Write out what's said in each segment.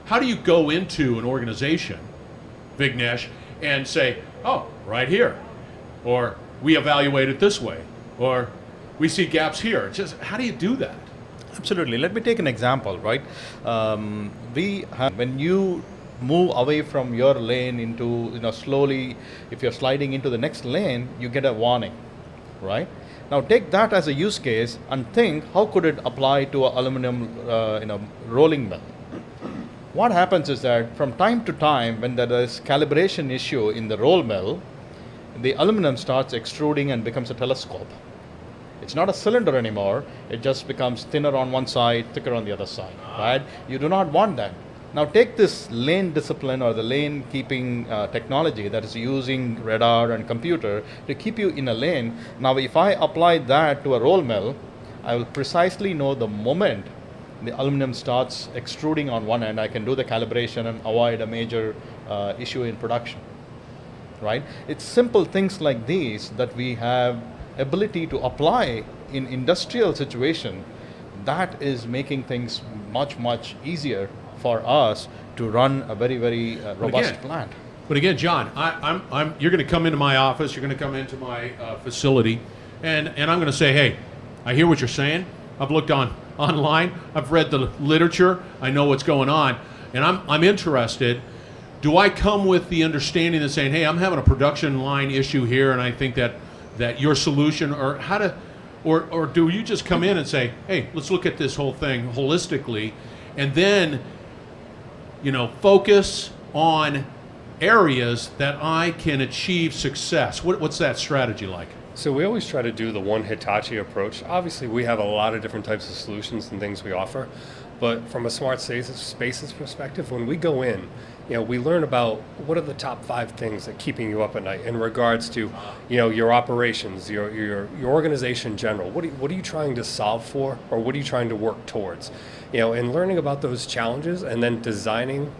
how do you go into an organization, Vignesh, and say, oh, right here, or we evaluate it this way, or we see gaps here? Just how do you do that? Absolutely. Let me take an example, right? When you move away from your lane into, slowly, if you're sliding into the next lane, you get a warning, right? Now take that as a use case and think, how could it apply to an aluminum, rolling mill? What happens is that from time to time, when there is calibration issue in the roll mill, the aluminum starts extruding and becomes a telescope. It's not a cylinder anymore. It just becomes thinner on one side, thicker on the other side, right? You do not want that. Now take this lane discipline or the lane keeping technology that is using radar and computer to keep you in a lane. Now if I apply that to a roll mill, I will precisely know the moment the aluminum starts extruding on one end, I can do the calibration and avoid a major issue in production, right? It's simple things like these that we have ability to apply in industrial situation that is making things much, much easier for us to run a very, very robust plant. But again, John, you're going to come into my office, you're going to come into my facility, and I'm going to say, hey, I hear what you're saying. I've looked online, I've read the literature, I know what's going on, and I'm interested. Do I come with the understanding of saying, hey, I'm having a production line issue here, and I think that your solution, or or do you just come in and say, hey, let's look at this whole thing holistically, and then focus on areas that I can achieve success? What's that strategy like? So we always try to do the one Hitachi approach. Obviously, we have a lot of different types of solutions and things we offer, but from a smart spaces perspective, when we go in, we learn about what are the top 5 things that are keeping you up at night in regards to, your operations, your organization in general. What are you trying to solve for, or what are you trying to work towards? And learning about those challenges and then designing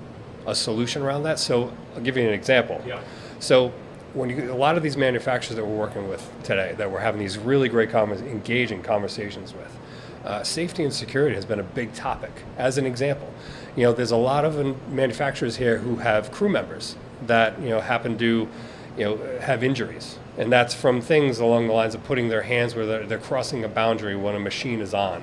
a solution around that. So I'll give you an example. Yeah. So when a lot of these manufacturers that we're working with today, that we're having these really great engaging conversations with, safety and security has been a big topic. As an example, there's a lot of manufacturers here who have crew members that happen to have injuries, and that's from things along the lines of putting their hands where they're crossing a boundary when a machine is on,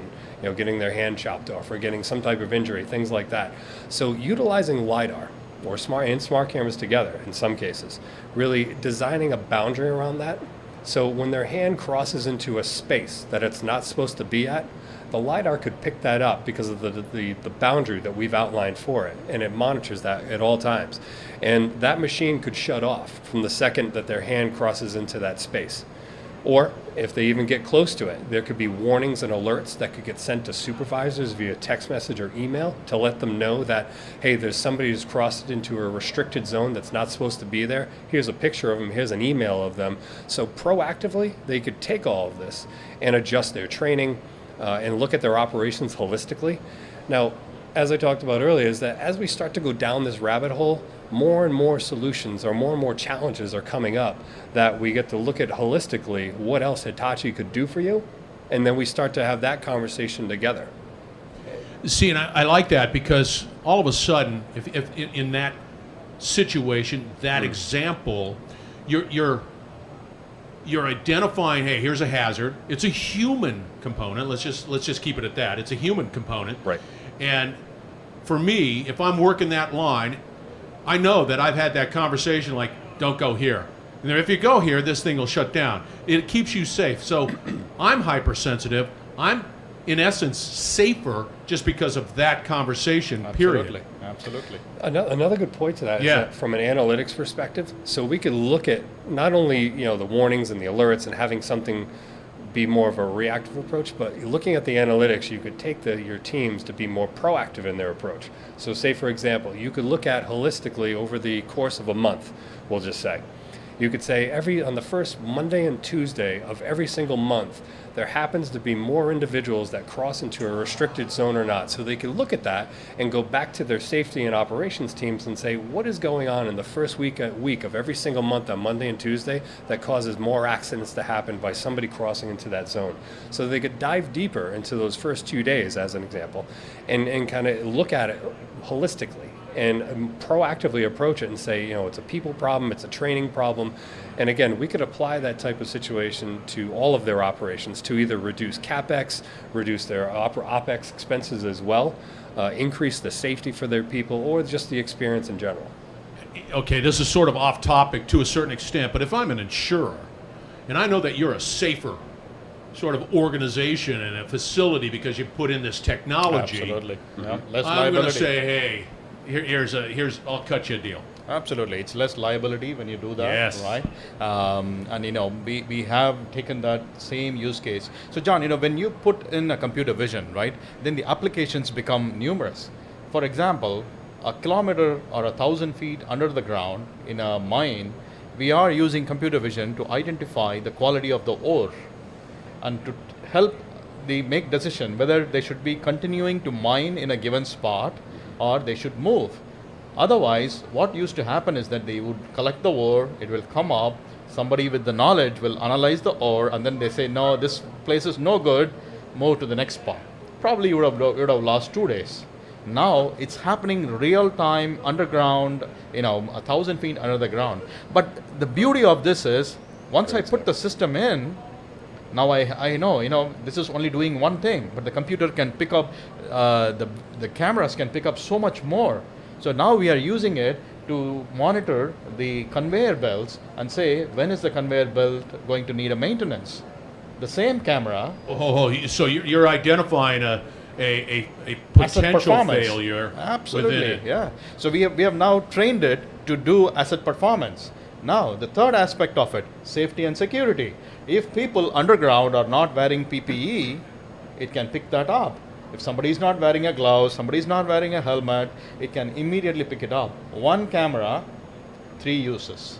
getting their hand chopped off or getting some type of injury, things like that. So utilizing LiDAR or smart cameras together in some cases, really designing a boundary around that. So when their hand crosses into a space that it's not supposed to be at, the LiDAR could pick that up because of the boundary that we've outlined for it, and it monitors that at all times. And that machine could shut off from the second that their hand crosses into that space. Or if they even get close to it, there could be warnings and alerts that could get sent to supervisors via text message or email to let them know that, hey, there's somebody who's crossed into a restricted zone that's not supposed to be there. Here's a picture of them. Here's an email of them. So proactively, they could take all of this and adjust their training and look at their operations holistically. Now, as I talked about earlier, is that as we start to go down this rabbit hole, more and more solutions or more challenges are coming up that we get to look at holistically what else Hitachi could do for you, and then we start to have that conversation together. See, and I like that, because all of a sudden, if in that situation, that example, you're identifying, hey, here's a hazard. It's a human component. Let's just keep it at that. It's a human component. Right. And for me, if I'm working that line, I know that I've had that conversation, like, don't go here. And if you go here, this thing will shut down. It keeps you safe. So I'm hypersensitive. I'm, in essence, safer just because of that conversation, period. Absolutely. Another good point to that is that from an analytics perspective, so we could look at not only the warnings and the alerts and having something be more of a reactive approach, but looking at the analytics, you could take your teams to be more proactive in their approach. So say, for example, you could look at holistically over the course of a month, we'll just say. You could say on the first Monday and Tuesday of every single month, there happens to be more individuals that cross into a restricted zone or not. So they could look at that and go back to their safety and operations teams and say, what is going on in the first week of every single month on Monday and Tuesday that causes more accidents to happen by somebody crossing into that zone? So they could dive deeper into those first 2 days, as an example, and kind of look at it holistically and proactively approach it and say, it's a people problem, it's a training problem. And again, we could apply that type of situation to all of their operations to either reduce CapEx, reduce their OpEx expenses as well, increase the safety for their people, or just the experience in general. Okay, this is sort of off topic to a certain extent, but if I'm an insurer, and I know that you're a safer sort of organization and a facility because you put in this technology, Absolutely. Yeah. Less I'm going to liability. say, hey, here's I'll cut you a deal. Absolutely, it's less liability when you do that, Yes. right? And we have taken that same use case. So John, when you put in a computer vision, right, then the applications become numerous. For example, a kilometer or 1,000 feet under the ground in a mine, we are using computer vision to identify the quality of the ore and to help the make decision whether they should be continuing to mine in a given spot or they should move. Otherwise, what used to happen is that they would collect the ore, it will come up, somebody with the knowledge will analyze the ore, and then they say, no, this place is no good, move to the next spot. Probably you would have lost 2 days. Now it's happening real time underground, 1,000 feet under the ground. But the beauty of this is, once I put the system in, now I know, this is only doing one thing, but the computer can pick up, the cameras can pick up so much more. So now we are using it to monitor the conveyor belts and say, when is the conveyor belt going to need a maintenance? The same camera. So you're identifying a Asset potential performance. failure Absolutely, within it. yeah. So we have now trained it to do asset performance. Now, the third aspect of it, safety and security. If people underground are not wearing PPE, it can pick that up. If somebody is not wearing a glove, somebody is not wearing a helmet, it can immediately pick it up. One camera, 3 uses,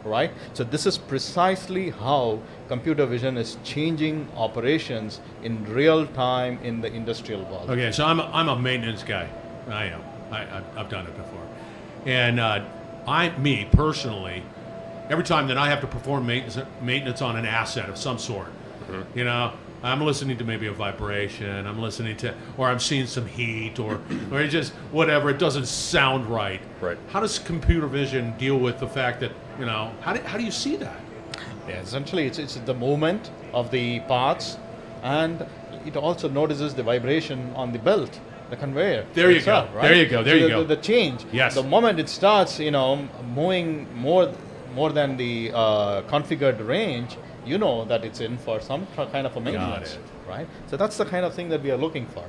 right? So this is precisely how computer vision is changing operations in real time in the industrial world. Okay, so I'm a maintenance guy. I am. I've done it before, and me personally, every time that I have to perform maintenance on an asset of some sort, I'm listening to maybe a vibration. I'm listening to, or I'm seeing some heat, or just whatever. It doesn't sound right. Right. How does computer vision deal with the fact that how do you see that? Yeah, essentially it's the movement of the parts, and it also notices the vibration on the belt, the conveyor. There you itself, go. right? There you go. There So you go. The change. Yes. The moment it starts, moving more than the configured range, you know that it's in for some kind of a maintenance, it. right? So that's the kind of thing that we are looking for.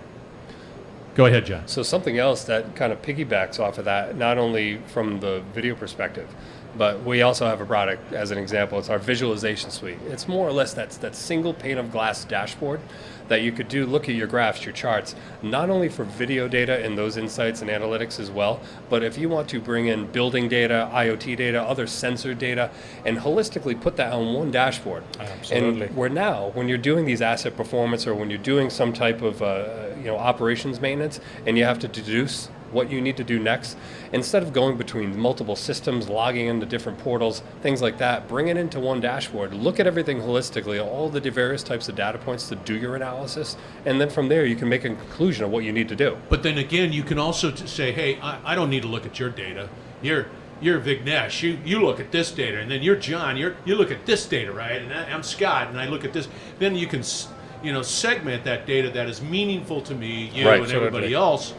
Go ahead, John. So something else that kind of piggybacks off of that, not only from the video perspective, but we also have a product, as an example, it's our visualization suite. It's more or less that single pane of glass dashboard that you could look at your graphs, your charts, not only for video data and those insights and analytics as well, but if you want to bring in building data, IoT data, other sensor data, and holistically put that on one dashboard. Absolutely. And when you're doing these asset performance, or when you're doing some type of operations maintenance, and you have to deduce what you need to do next, instead of going between multiple systems, logging into different portals, things like that, bring it into one dashboard, look at everything holistically, all the various types of data points to do your analysis, and then from there you can make a conclusion of what you need to do. But then again, you can also say, hey, I don't need to look at your data. You're Vignesh. You look at this data, and then you're John. You look at this data, right? And I'm Scott, and I look at this. Then you can segment that data that is meaningful to me, you, Right, and everybody else,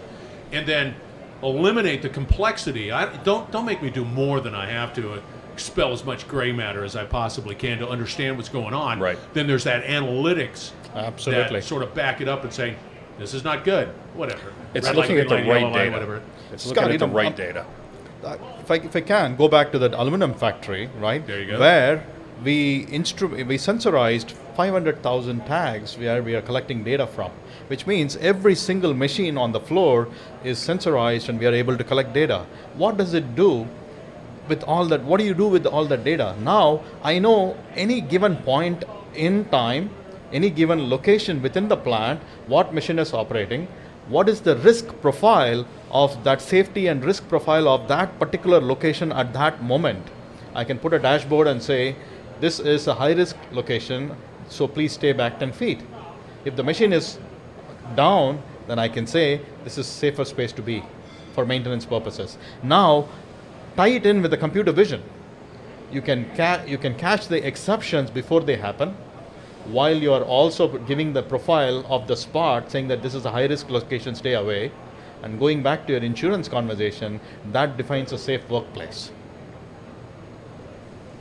and then eliminate the complexity. Don't make me do more than I have to. Expel as much gray matter as I possibly can to understand what's going on. Right. Then there's that analytics Absolutely. that sort of back it up and say, this is not good. Whatever. It's Red light, looking at green the light, right yellow light, data. whatever. It's Scott, looking at the you know, right data. If I can go back to that aluminum factory, right? There you go. Where we sensorized 500,000 tags where we are collecting data from, which means every single machine on the floor is sensorized and we are able to collect data. What does it do with all that? What do you do with all that data? Now I know any given point in time, any given location within the plant, what machine is operating, what is the risk profile of that safety and risk profile of that particular location at that moment. I can put a dashboard and say, this is a high risk location, so please stay back 10 feet. If the machine is down, then I can say, this is safer space to be. for maintenance purposes. Now, tie it in with the computer vision. You can catch the exceptions before they happen, while you are also giving the profile of the spot, saying that this is a high risk location, stay away. And going back to your insurance conversation, that defines a safe workplace.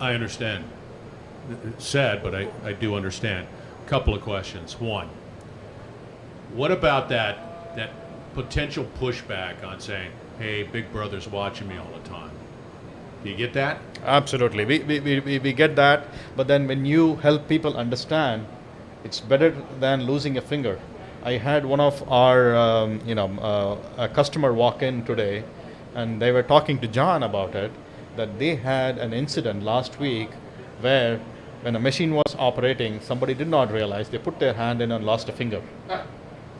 I understand. It's sad, but I do understand. Couple of questions. One, what about that potential pushback on saying, hey, Big Brother's watching me all the time? Do you get that? Absolutely, we get that, but then when you help people understand, it's better than losing a finger. I had one of our, a customer walk in today, and they were talking to John about it, that they had an incident last week where when a machine was operating, somebody did not realize, they put their hand in and lost a finger,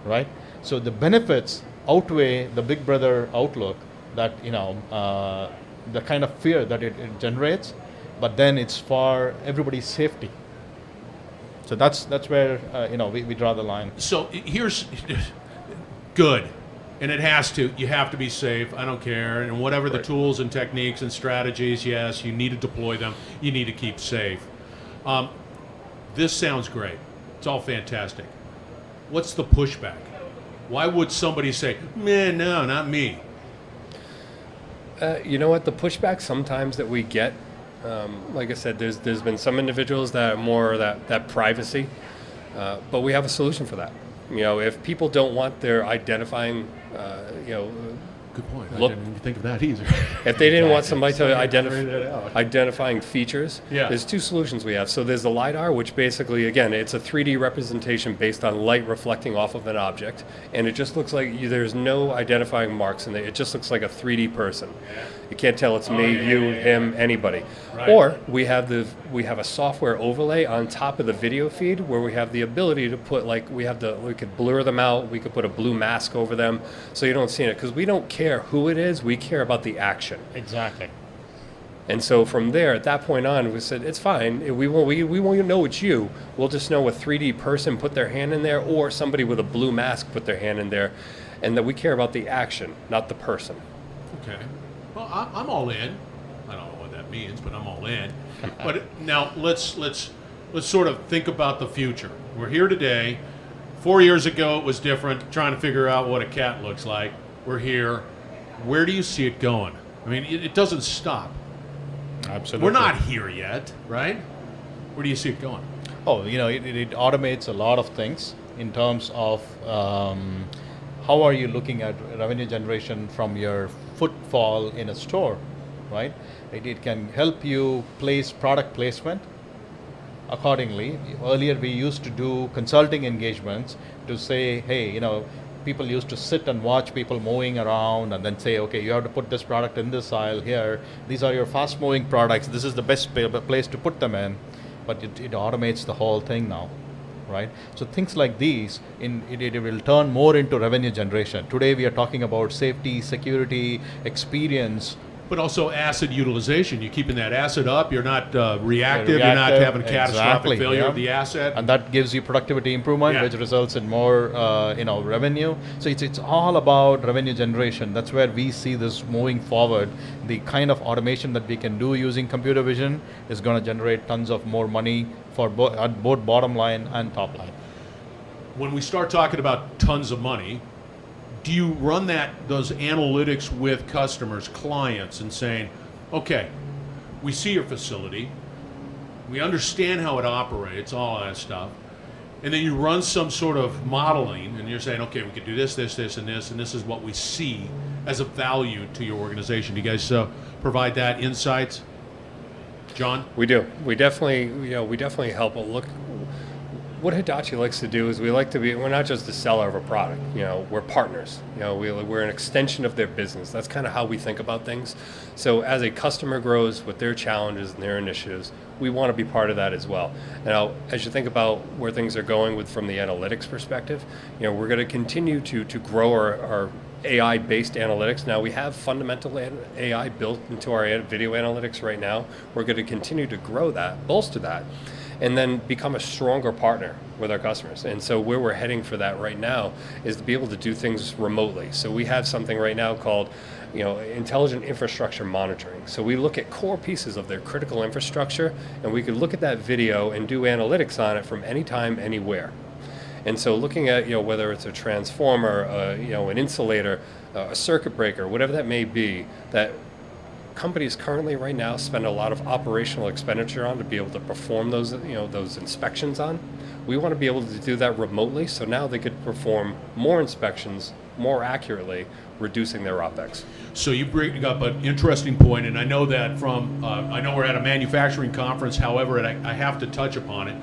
right? So the benefits outweigh the Big Brother outlook that, the kind of fear that it generates, but then it's for everybody's safety. So that's where we draw the line. So here's good, and it has to. You have to be safe. I don't care, and whatever the tools and techniques and strategies, yes, you need to deploy them. You need to keep safe. This sounds great. It's all fantastic. What's the pushback? Why would somebody say, "Man, no, not me"? You know what? The pushback sometimes that we get, like I said, there's been some individuals that are more that privacy, but we have a solution for that. If people don't want their identifying, Good point. Look, I didn't even think of that either. if they didn't want Exactly. somebody to Figured it out. identifying features, Yeah. there's two solutions we have. So there's the LiDAR, which basically, again, it's a 3D representation based on light reflecting off of an object, and it just looks like there's no identifying marks in there. It just looks like a 3D person. You can't tell it's me, him, anybody. Right. Or we have a software overlay on top of the video feed where we have the ability to put we could blur them out, we could put a blue mask over them so you don't see it, because we don't care who it is, we care about the action. Exactly. And so from there, at that point on, we said it's fine. We won't know it's you. We'll just know a 3D person put their hand in there, or somebody with a blue mask put their hand in there, and that we care about the action, not the person. Okay. Well, I'm all in. I don't know what that means, but I'm all in. But now let's sort of think about the future. We're here today. 4 years ago, it was different. Trying to figure out what a cat looks like. We're here. Where do you see it going? I mean, it doesn't stop. Absolutely. We're not here yet, right? Where do you see it going? Oh, it automates a lot of things in terms of how are you looking at revenue generation from your footfall in a store, right? It can help you place product placement accordingly. Earlier we used to do consulting engagements to say, hey, people used to sit and watch people moving around and then say, okay, you have to put this product in this aisle here. These are your fast moving products. This is the best place to put them in. But it automates the whole thing now, right? So things like these, it will turn more into revenue generation. Today we are talking about safety, security, experience. But also asset utilization. You're keeping that asset up. You're not reactive. You're not having catastrophic Exactly, failure yeah. of the asset. And that gives you productivity improvement, Yeah. which results in more, revenue. So it's all about revenue generation. That's where we see this moving forward. The kind of automation that we can do using computer vision is going to generate tons of more money for both bottom line and top line. When we start talking about tons of money, do you run those analytics with customers, clients, and saying, okay, we see your facility, we understand how it operates, all that stuff, and then you run some sort of modeling, and you're saying, okay, we could do this, this, this, and this is what we see as a value to your organization. Do you guys provide that insights? John? We do. We definitely help. Look, what Hitachi likes to do is we're not just the seller of a product. We're partners. We're an extension of their business. That's kind of how we think about things. So as a customer grows with their challenges and their initiatives, we want to be part of that as well. Now, as you think about where things are going from the analytics perspective, we're going to continue to grow our AI-based analytics. Now we have fundamental AI built into our video analytics right now. We're going to continue to grow that, bolster that. and then become a stronger partner with our customers. And so where we're heading for that right now is to be able to do things remotely. So we have something right now called intelligent infrastructure monitoring. So we look at core pieces of their critical infrastructure, and we could look at that video and do analytics on it from anytime, anywhere. And so looking at whether it's a transformer, an insulator, a circuit breaker, whatever that may be, that companies currently right now spend a lot of operational expenditure on to be able to perform those inspections on. We want to be able to do that remotely, so now they could perform more inspections more accurately, reducing their OPEX. So you bring up an interesting point, and I know that from, I know we're at a manufacturing conference, however, and I have to touch upon it.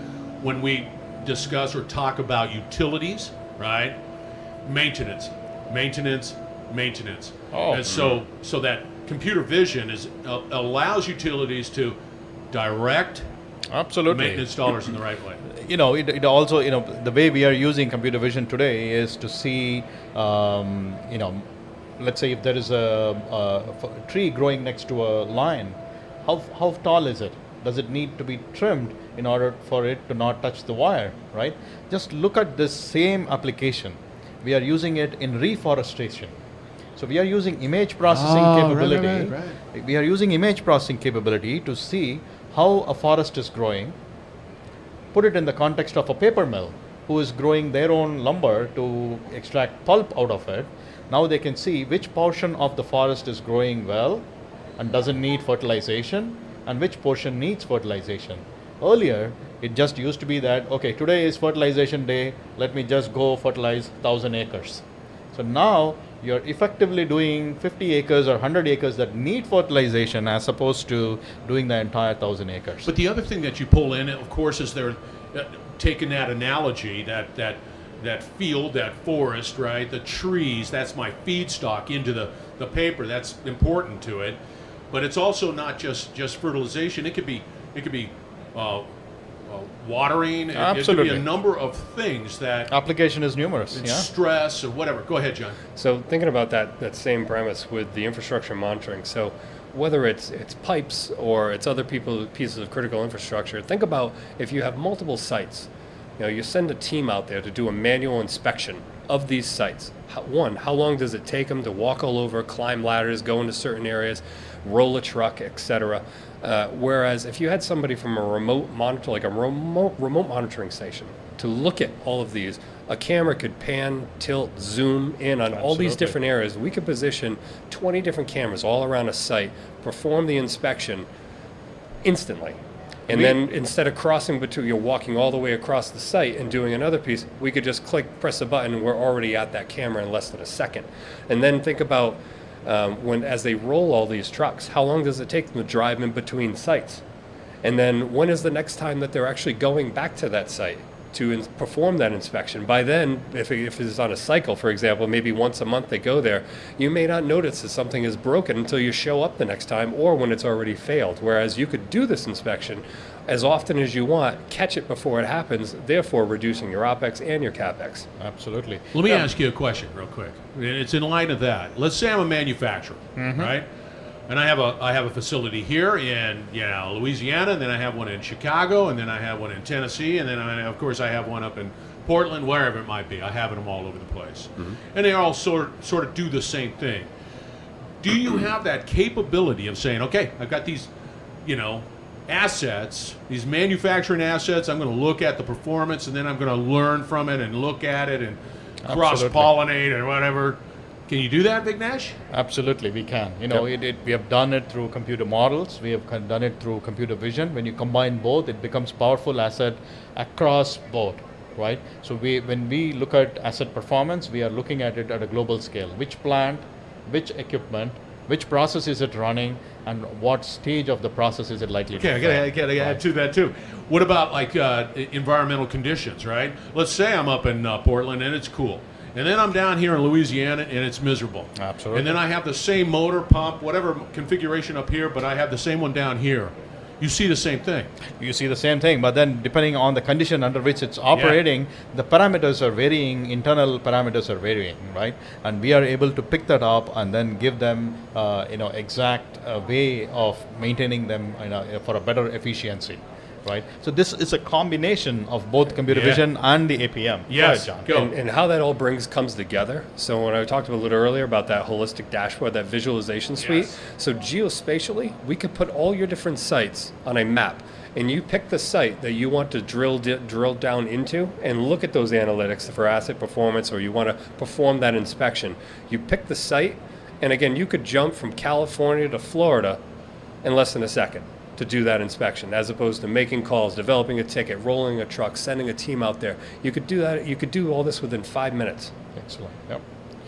When we discuss or talk about utilities, right? Maintenance. Oh. And so that computer vision allows utilities to direct Absolutely. maintenance dollars in the right way. It also, the way we are using computer vision today is to see, let's say if there is a tree growing next to a line, how tall is it? Does it need to be trimmed in order for it to not touch the wire, right? Just look at this same application. We are using it in reforestation. So we are using image processing capability. Right. We are using image processing capability to see how a forest is growing. Put it in the context of a paper mill who is growing their own lumber to extract pulp out of it. Now they can see which portion of the forest is growing well and doesn't need fertilization, and which portion needs fertilization. Earlier, it just used to be that, okay, today is fertilization day, let me just go fertilize 1,000 acres. So now you're effectively doing 50 acres or 100 acres that need fertilization as opposed to doing the entire 1,000 acres. But the other thing that you pull in, of course, is they're taking that analogy, that field, that forest, right? The trees, that's my feedstock into the paper. That's important to it. But it's also not just fertilization. It could be watering. It could be a number of things that application is numerous. Yeah. Stress or whatever. Go ahead, John. So thinking about that same premise with the infrastructure monitoring. So whether it's pipes or it's other pieces of critical infrastructure, think about if you have multiple sites. You send a team out there to do a manual inspection of these sites. How long does it take them to walk all over, climb ladders, go into certain areas, roll a truck, etc. Whereas if you had somebody from a remote monitor, like a remote monitoring station, to look at all of these, a camera could pan, tilt, zoom in on all these different areas. We could position 20 different cameras all around a site, perform the inspection instantly. And then instead of crossing between, you're walking all the way across the site and doing another piece, we could just press a button, and we're already at that camera in less than a second. And then think about as they roll all these trucks, how long does it take them to drive in between sites? And then when is the next time that they're actually going back to that site to perform that inspection? By then, if it's on a cycle, for example, maybe once a month they go there, you may not notice that something is broken until you show up the next time or when it's already failed. Whereas you could do this inspection as often as you want, catch it before it happens, therefore reducing your OPEX and your CAPEX. Absolutely. Let me ask you a question real quick. It's in light of that. Let's say I'm a manufacturer, right? And I have a facility here in Louisiana, and then I have one in Chicago, and then I have one in Tennessee, and then of course I have one up in Portland, wherever it might be. I have them all over the place, and they all sort of do the same thing. Do you have that capability of saying, okay, I've got these, assets, these manufacturing assets, I'm going to look at the performance, and then I'm going to learn from it and look at it and cross-pollinate and whatever. Can you do that, Vignesh? Absolutely, we can. Yep. We have done it through computer models. We have done it through computer vision. When you combine both, it becomes powerful asset across both, right? So when we look at asset performance, we are looking at it at a global scale. Which plant, which equipment, which process is it running, and what stage of the process is it likely to fail? I got to add to that too. What about environmental conditions, right? Let's say I'm up in Portland and it's cool. And then I'm down here in Louisiana and it's miserable. Absolutely. And then I have the same motor, pump, whatever configuration up here, but I have the same one down here. You see the same thing. You see the same thing, but then depending on the condition under which it's operating, the parameters are varying, internal parameters are varying, right? And we are able to pick that up and then give them, exact way of maintaining them for a better efficiency. right? So this is a combination of both computer Yeah. vision and the APM. Yes, Go ahead, go. John. And how that all comes together. So when I talked about a little earlier about that holistic dashboard, that visualization suite. Yes. So geospatially, we could put all your different sites on a map, and you pick the site that you want to drill down into, and look at those analytics for asset performance, or you want to perform that inspection. You pick the site, and again, you could jump from California to Florida in less than a second to do that inspection, as opposed to making calls, developing a ticket, rolling a truck, sending a team out there. You could do that. You could do all this within 5 minutes. Excellent. Yep.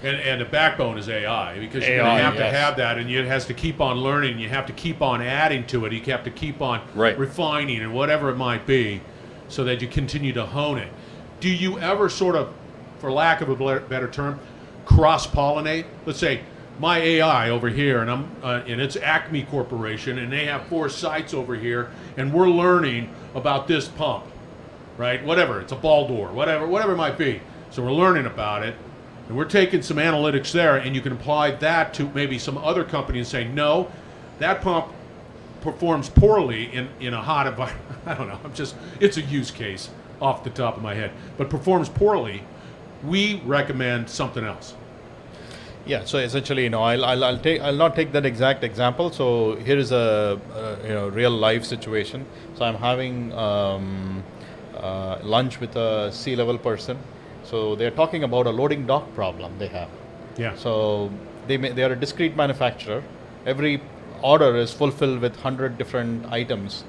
And the backbone is AI, because you're AI, going to have to yes. have that, and it has to keep on learning. You have to keep on adding to it. You have to keep on Right. refining and whatever it might be, so that you continue to hone it. Do you ever sort of, for lack of a better term, cross-pollinate? Let's say my AI over here, and and it's Acme Corporation, and they have 4 sites over here, and we're learning about this pump, right? Whatever, it's a ball door, whatever it might be. So we're learning about it, and we're taking some analytics there, and you can apply that to maybe some other company and say, no, that pump performs poorly in a hot environment. I don't know. It's a use case off the top of my head, but performs poorly. We recommend something else. Yeah, so essentially, I'll not take that exact example. So here is a real life situation. So I'm having lunch with a C-level person. So they're talking about a loading dock problem they have. Yeah. So they are a discrete manufacturer. Every order is fulfilled with 100 different items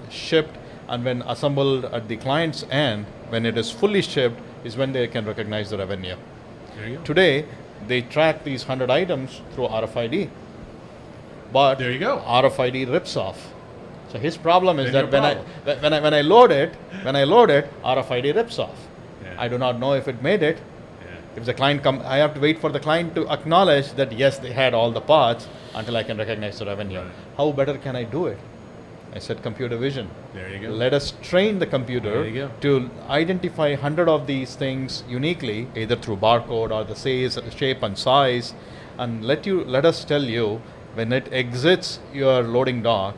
shipped, and when assembled at the client's end, when it is fully shipped, is when they can recognize the revenue. There you go. Today, they track these 100 items through RFID, but There you go. RFID rips off. So his problem is Then that your when I load it, RFID rips off. Yeah. I do not know if it made it. Yeah. If the client I have to wait for the client to acknowledge that yes, they had all the parts until I can recognize the revenue. Right. How better can I do it? I said computer vision. There you go. Let us train the computer There you go. to identify 100 of these things uniquely, either through barcode or the size, shape and size, and let us tell you when it exits your loading dock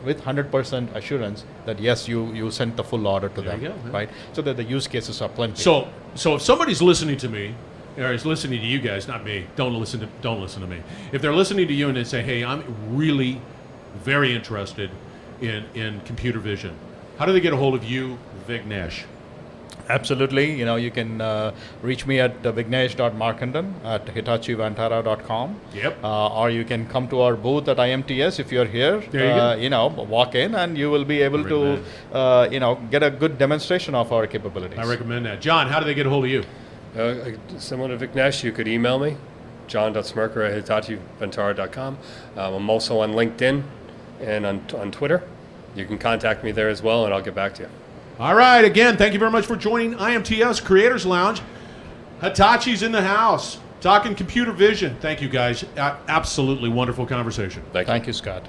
with 100% assurance that yes, you sent the full order to There them, you go, yeah. right? So that the use cases are plenty. So if somebody's listening to me, or is listening to you guys, not me, don't listen to me. If they're listening to you and they say, hey, I'm really very interested in computer vision, how do they get a hold of you, Vignesh? Absolutely. You can reach me at vignesh.markandan@hitachivantara.com. Yep. Or you can come to our booth at IMTS if you're here. There you go. Walk in and you will be able to, get a good demonstration of our capabilities. I recommend that. John, how do they get a hold of you? Similar to Vignesh, you could email me, john.smirker@hitachivantara.com. I'm also on LinkedIn and on Twitter. You can contact me there as well, and I'll get back to you. All right, again, thank you very much for joining IMTS Creators Lounge. Hitachi's in the house, talking computer vision. Thank you, guys. Absolutely wonderful conversation. Thank you. Thank you, Scott.